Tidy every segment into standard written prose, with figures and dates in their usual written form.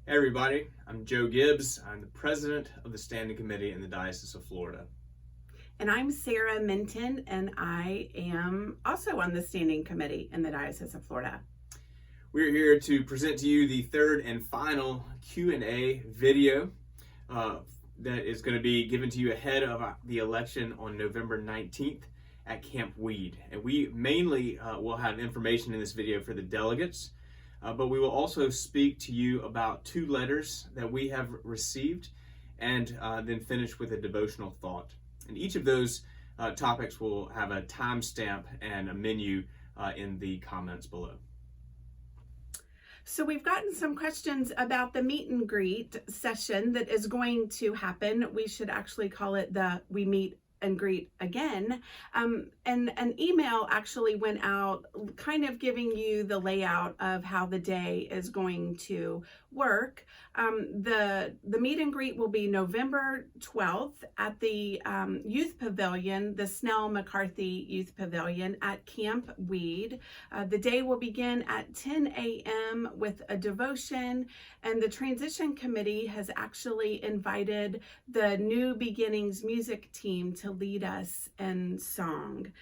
Hey everybody, I'm Joe Gibbs. I'm the president of the Standing Committee in the Diocese of Florida. And I'm Sarah Minton, and I am also on the Standing Committee in the Diocese of Florida. We're here to present to you the third and final Q&A video that is going to be given to you ahead of the election on November 19th at Camp Weed. And we mainly will have information in this video for the delegates, but we will also speak to you about two letters that we have received and then finish with a devotional thought. And each of those topics will have a timestamp and a menu in the comments below. So we've gotten some questions about the meet and greet session that is going to happen. We should actually call it the We Meet and Greet Again. And an email actually went out kind of giving you the layout of how the day is going to work. The meet and greet will be November 12th at the Youth Pavilion, the Snell McCarthy Youth Pavilion at Camp Weed. The day will begin at 10 a.m. with a devotion, and the Transition Committee has actually invited the New Beginnings music team to lead us in song.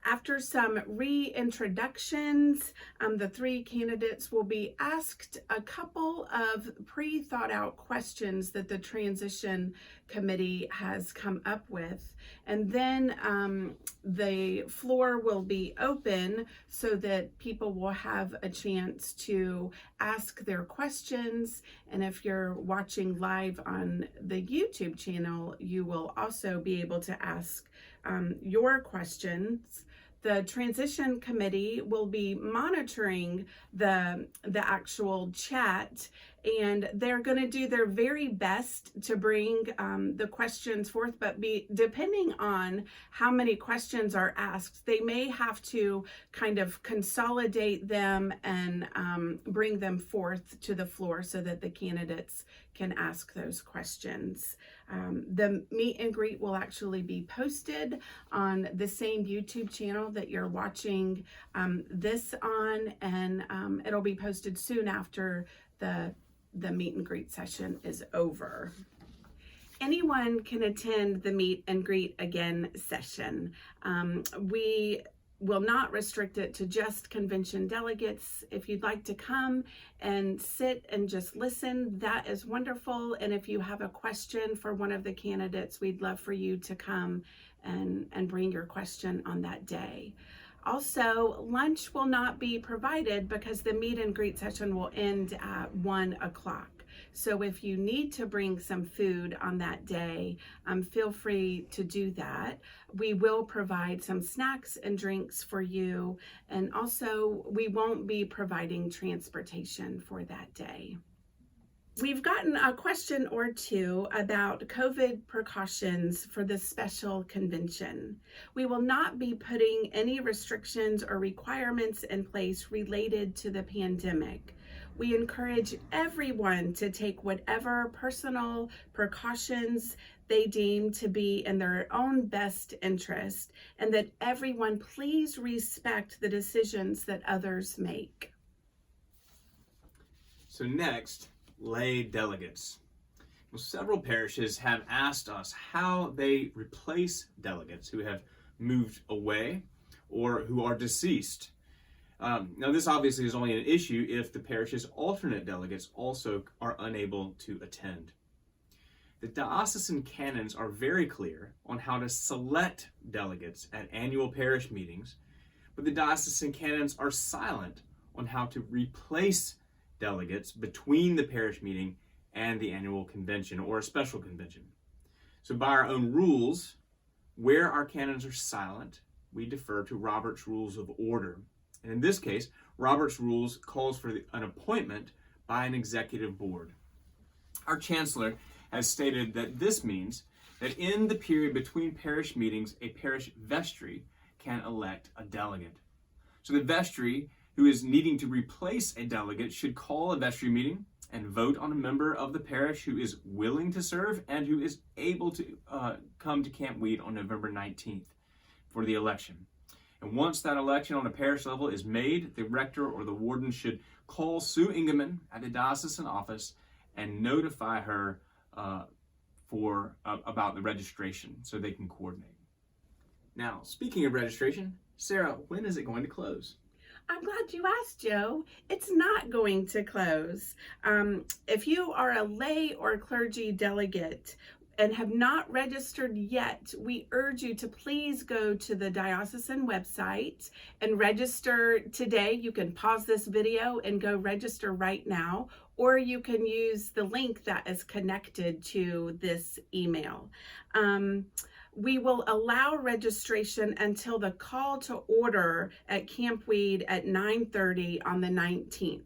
After some reintroductions, the three candidates will be asked a couple of pre-thought out questions that the Transition Committee has come up with. And then the floor will be open so that people will have a chance to ask their questions. And if you're watching live on the YouTube channel, you will also be able to ask your questions. The Transition Committee will be monitoring the actual chat, and they're going to do their very best to bring the questions forth, but depending on how many questions are asked, they may have to kind of consolidate them and bring them forth to the floor so that the candidates can ask those questions. The meet and greet will actually be posted on the same YouTube channel that you're watching this on, and it'll be posted soon after the meet and greet session is over. Anyone can attend the Meet and Greet Again session. We will not restrict it to just convention delegates. If you'd like to come and sit and just listen, that is wonderful. And if you have a question for one of the candidates, we'd love for you to come and bring your question on that day. Also, lunch will not be provided because the meet and greet session will end at 1 o'clock. So if you need to bring some food on that day, feel free to do that. We will provide some snacks and drinks for you. And also, we won't be providing transportation for that day. We've gotten a question or two about COVID precautions for this special convention. We will not be putting any restrictions or requirements in place related to the pandemic. We encourage everyone to take whatever personal precautions they deem to be in their own best interest, and that everyone please respect the decisions that others make. So next, lay delegates. Well, several parishes have asked us how they replace delegates who have moved away or who are deceased. Now, this obviously is only an issue if the parish's alternate delegates also are unable to attend. The diocesan canons are very clear on how to select delegates at annual parish meetings, but the diocesan canons are silent on how to replace delegates between the parish meeting and the annual convention or a special convention. So by our own rules, where our canons are silent, we defer to Robert's Rules of Order. And in this case, Robert's Rules calls for an appointment by an executive board. Our chancellor has stated that this means that in the period between parish meetings, a parish vestry can elect a delegate. So the vestry who is needing to replace a delegate should call a vestry meeting and vote on a member of the parish who is willing to serve and who is able to come to Camp Weed on November 19th for the election. And once that election on a parish level is made, the rector or the warden should call Sue Ingeman at the diocesan office and notify her about the registration so they can coordinate. Now, speaking of registration, Sarah, when is it going to close? I'm glad you asked, Joe. It's not going to close. If you are a lay or clergy delegate and have not registered yet, we urge you to please go to the diocesan website and register today. You can pause this video and go register right now, or you can use the link that is connected to this email. We will allow registration until the call to order at Camp Weed at 9:30 on the 19th.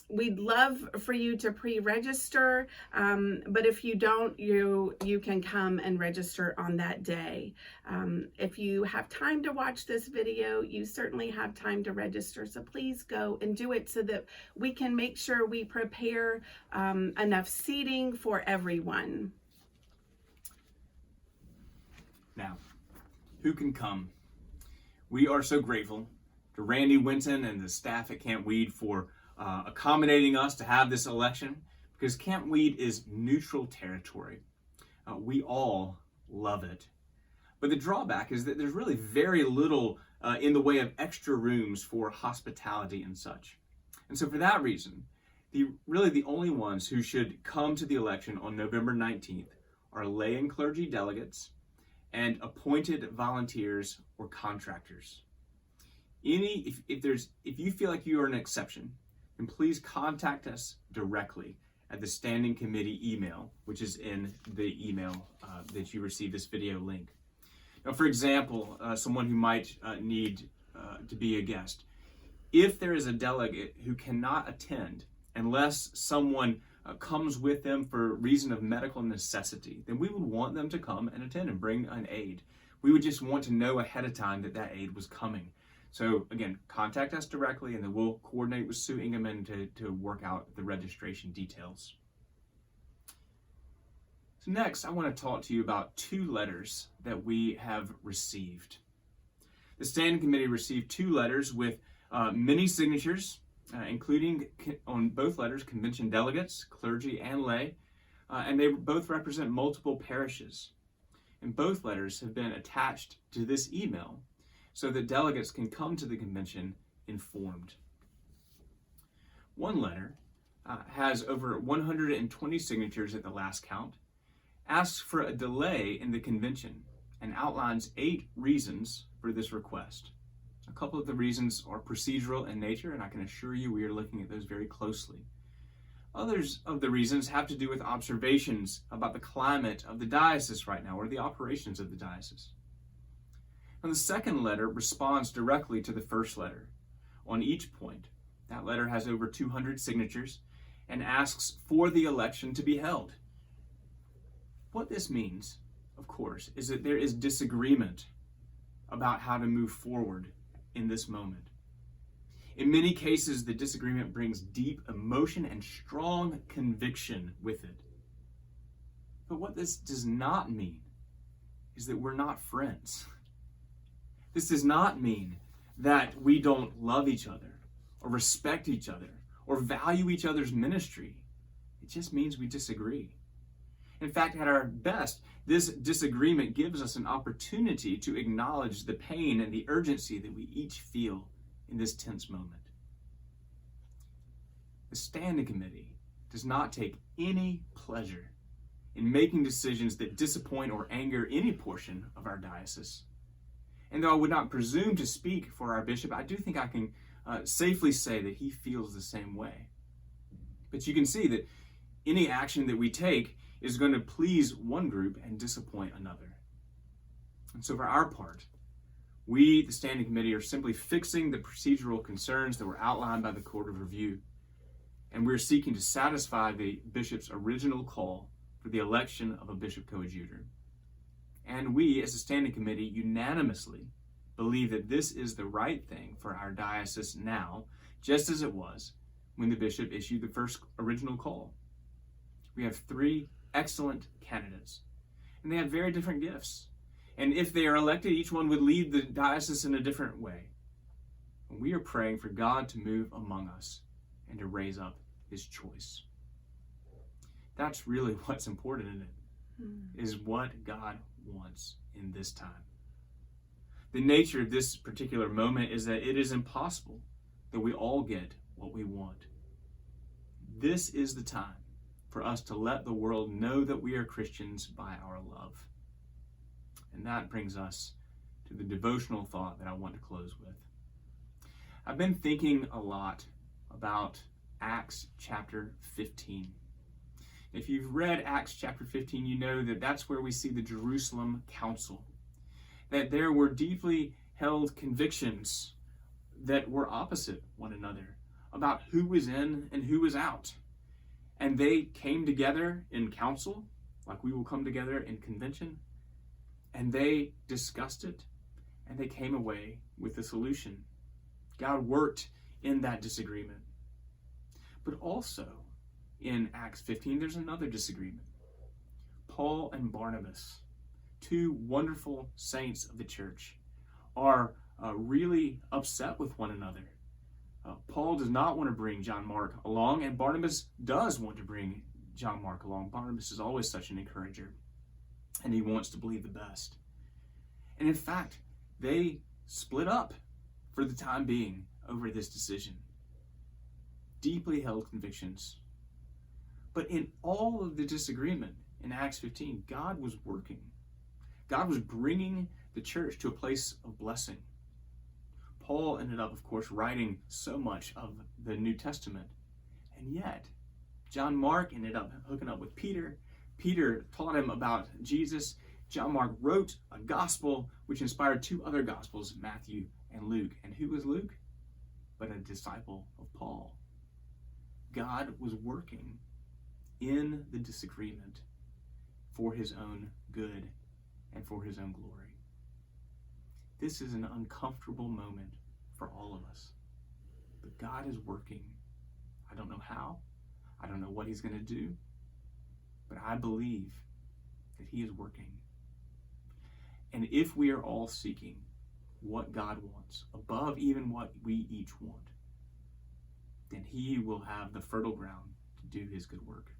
We'd love for you to pre-register, but if you don't, you can come and register on that day. If you have time to watch this video, you certainly have time to register. So please go and do it so that we can make sure we prepare enough seating for everyone. Now, who can come? We are so grateful to Randy Winton and the staff at Camp Weed for accommodating us to have this election, because Camp Weed is neutral territory. We all love it. But the drawback is that there's really very little in the way of extra rooms for hospitality and such. And so for that reason, the only ones who should come to the election on November 19th are lay and clergy delegates and appointed volunteers or contractors. If you feel like you are an exception, then please contact us directly at the standing committee email, which is in the email that you received this video link. Now, for example, someone who might need to be a guest. If there is a delegate who cannot attend unless someone comes with them for reason of medical necessity, then we would want them to come and attend and bring an aide. We would just want to know ahead of time that that aide was coming. So again, contact us directly and then we'll coordinate with Sue Ingeman to work out the registration details. So next, I want to talk to you about 2 letters that we have received. The Standing Committee received 2 letters with many signatures, including on both letters convention delegates, clergy and lay, and they both represent multiple parishes. And both letters have been attached to this email so that delegates can come to the convention informed. One letter has over 120 signatures at the last count, asks for a delay in the convention, and outlines 8 reasons for this request. A couple of the reasons are procedural in nature, and I can assure you we are looking at those very closely. Others of the reasons have to do with observations about the climate of the diocese right now, or the operations of the diocese. And the second letter responds directly to the first letter on each point. That letter has over 200 signatures and asks for the election to be held. What this means, of course, is that there is disagreement about how to move forward in this moment. In many cases, the disagreement brings deep emotion and strong conviction with it. But what this does not mean is that we're not friends. This does not mean that we don't love each other or respect each other or value each other's ministry. It just means we disagree. In fact, at our best, this disagreement gives us an opportunity to acknowledge the pain and the urgency that we each feel in this tense moment. The Standing Committee does not take any pleasure in making decisions that disappoint or anger any portion of our diocese. And though I would not presume to speak for our bishop, I do think I can safely say that he feels the same way. But you can see that any action that we take is going to please one group and disappoint another. And so for our part, we, the Standing Committee, are simply fixing the procedural concerns that were outlined by the Court of Review. And we're seeking to satisfy the bishop's original call for the election of a bishop coadjutor. And we, as a Standing Committee, unanimously believe that this is the right thing for our diocese now, just as it was when the bishop issued the first original call. We have 3 excellent candidates, and they have very different gifts. And if they are elected, each one would lead the diocese in a different way. And we are praying for God to move among us and to raise up his choice. That's really what's important in it, is what God wants in this time. The nature of this particular moment is that it is impossible that we all get what we want. This is the time for us to let the world know that we are Christians by our love. And that brings us to the devotional thought that I want to close with. I've been thinking a lot about Acts chapter 15. If you've read Acts chapter 15, you know that that's where we see the Jerusalem Council. That there were deeply held convictions that were opposite one another about who was in and who was out. And they came together in council, like we will come together in convention, and they discussed it, and they came away with a solution. God worked in that disagreement. But also, in Acts 15, there's another disagreement. Paul and Barnabas, two wonderful saints of the church, are really upset with one another. Paul does not want to bring John Mark along, and Barnabas does want to bring John Mark along. Barnabas is always such an encourager, and he wants to believe the best. And in fact, they split up for the time being over this decision. Deeply held convictions. But in all of the disagreement in Acts 15, God was working. God was bringing the church to a place of blessing. Paul ended up, of course, writing so much of the New Testament. And yet, John Mark ended up hooking up with Peter. Peter taught him about Jesus. John Mark wrote a gospel which inspired two other gospels, Matthew and Luke. And who was Luke? But a disciple of Paul. God was working in the disagreement for his own good and for his own glory. This is an uncomfortable moment for all of us. But God is working. I don't know how. I don't know what he's going to do. But I believe that he is working. And if we are all seeking what God wants, above even what we each want, then he will have the fertile ground to do his good work.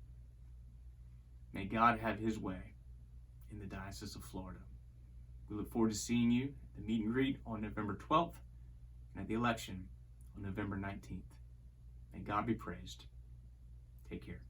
May God have his way in the Diocese of Florida. We look forward to seeing you at the meet and greet on November 12th and at the election on November 19th. May God be praised. Take care.